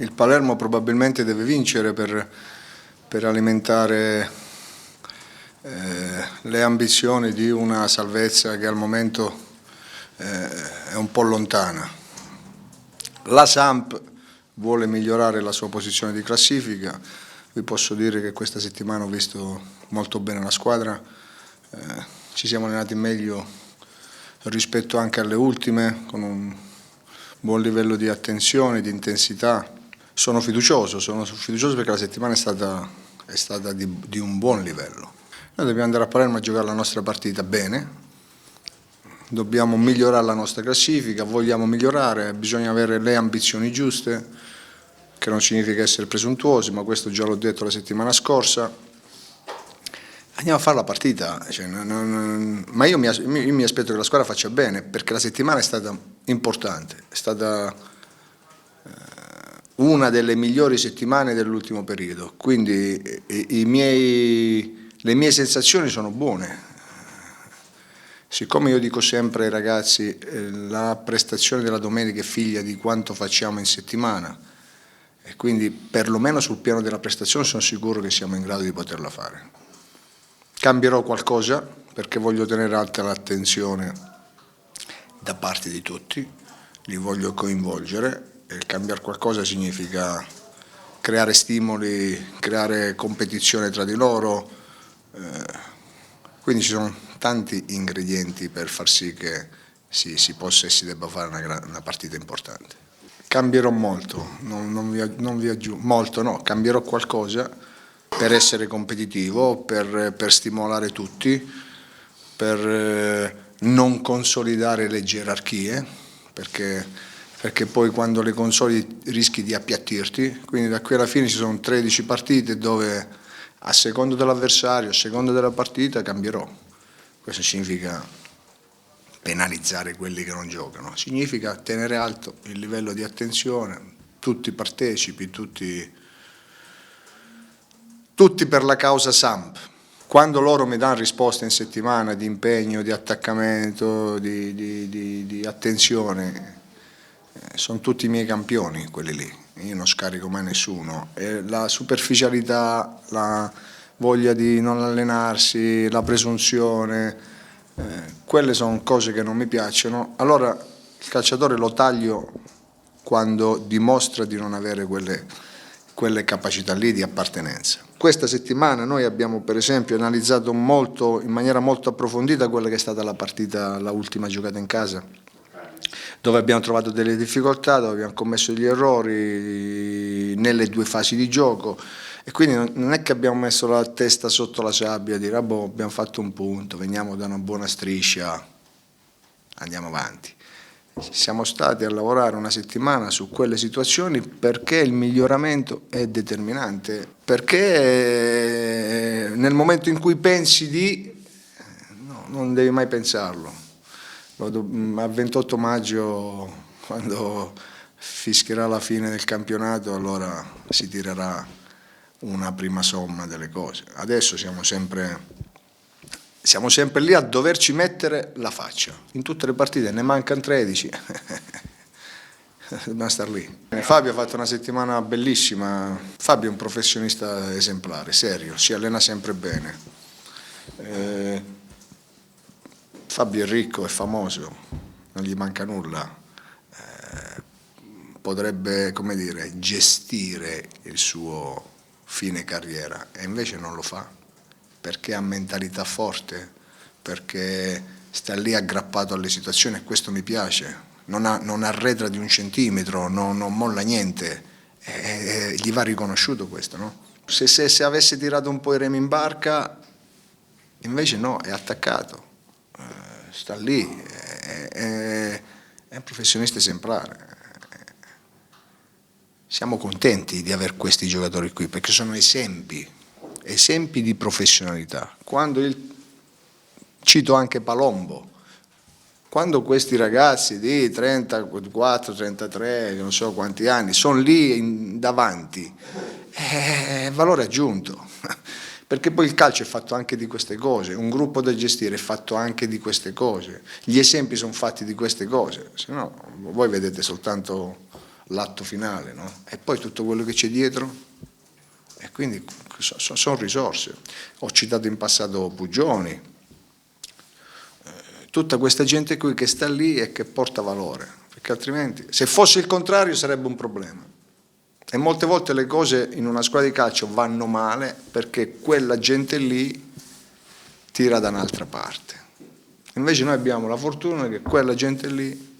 Il Palermo probabilmente deve vincere per alimentare le ambizioni di una salvezza che al momento è un po' lontana. La Samp vuole migliorare la sua posizione di classifica. Vi posso dire che questa settimana ho visto molto bene la squadra, ci siamo allenati meglio rispetto anche alle ultime, con un buon livello di attenzione, di intensità. Sono fiducioso perché la settimana è stata di un buon livello. Noi dobbiamo andare a Palermo a giocare la nostra partita bene, dobbiamo migliorare la nostra classifica, vogliamo migliorare, bisogna avere le ambizioni giuste, che non significa essere presuntuosi, ma questo già l'ho detto la settimana scorsa. Andiamo a fare la partita, ma io mi aspetto che la squadra faccia bene, perché la settimana è stata importante, è stata una delle migliori settimane dell'ultimo periodo, quindi le mie sensazioni sono buone. Siccome io dico sempre ai ragazzi la prestazione della domenica è figlia di quanto facciamo in settimana, e quindi perlomeno sul piano della prestazione sono sicuro che siamo in grado di poterla fare. Cambierò qualcosa perché voglio tenere alta l'attenzione da parte di tutti, li voglio coinvolgere. E cambiare qualcosa significa creare stimoli, creare competizione tra di loro, quindi ci sono tanti ingredienti per far sì che si possa e si debba fare una partita importante. Cambierò molto, non vi aggiungo, molto no, cambierò qualcosa per essere competitivo, per stimolare tutti, per non consolidare le gerarchie, perché poi quando le consolidi rischi di appiattirti, quindi da qui alla fine ci sono 13 partite dove a seconda dell'avversario, a seconda della partita cambierò. Questo significa penalizzare quelli che non giocano, significa tenere alto il livello di attenzione, tutti partecipi, tutti per la causa Samp. Quando loro mi danno risposte in settimana di impegno, di attaccamento, di attenzione, sono tutti i miei campioni quelli lì, io non scarico mai nessuno. E la superficialità, la voglia di non allenarsi, la presunzione, quelle sono cose che non mi piacciono. Allora il calciatore lo taglio quando dimostra di non avere quelle capacità lì di appartenenza. Questa settimana noi abbiamo per esempio analizzato in maniera molto approfondita quella che è stata la partita, la ultima giocata in casa, dove abbiamo trovato delle difficoltà, dove abbiamo commesso degli errori nelle due fasi di gioco, e quindi non è che abbiamo messo la testa sotto la sabbia a dire abbiamo fatto un punto, veniamo da una buona striscia, andiamo avanti. Siamo stati a lavorare una settimana su quelle situazioni perché il miglioramento è determinante, perché nel momento in cui pensi no, non devi mai pensarlo. A 28 maggio, quando fischierà la fine del campionato, allora si tirerà una prima somma delle cose. Adesso siamo sempre lì a doverci mettere la faccia. In tutte le partite ne mancano 13, dobbiamo star lì. Fabio ha fatto una settimana bellissima. Fabio è un professionista esemplare, serio, si allena sempre bene. Fabio è ricco, è famoso, non gli manca nulla. Potrebbe, come dire, gestire il suo fine carriera e invece non lo fa, perché ha mentalità forte, perché sta lì aggrappato alle situazioni, e questo mi piace, non arretra di un centimetro, non molla niente, gli va riconosciuto questo, no? Se avesse tirato un po' i remi in barca, invece no, è attaccato, sta lì, è un professionista esemplare. Siamo contenti di avere questi giocatori qui, perché sono esempi di professionalità. Cito anche Palombo, quando questi ragazzi di 34, 33, non so quanti anni, sono lì davanti, è valore aggiunto, perché poi il calcio è fatto anche di queste cose, un gruppo da gestire è fatto anche di queste cose, gli esempi sono fatti di queste cose, se no voi vedete soltanto l'atto finale, no? E poi tutto quello che c'è dietro, e quindi sono risorse. Ho citato in passato Pugioni, tutta questa gente qui che sta lì e che porta valore, perché altrimenti, se fosse il contrario, sarebbe un problema. E molte volte le cose in una squadra di calcio vanno male perché quella gente lì tira da un'altra parte. Invece noi abbiamo la fortuna che quella gente lì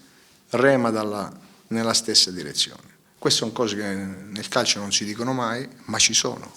rema nella stessa direzione. Queste sono cose che nel calcio non si dicono mai, ma ci sono.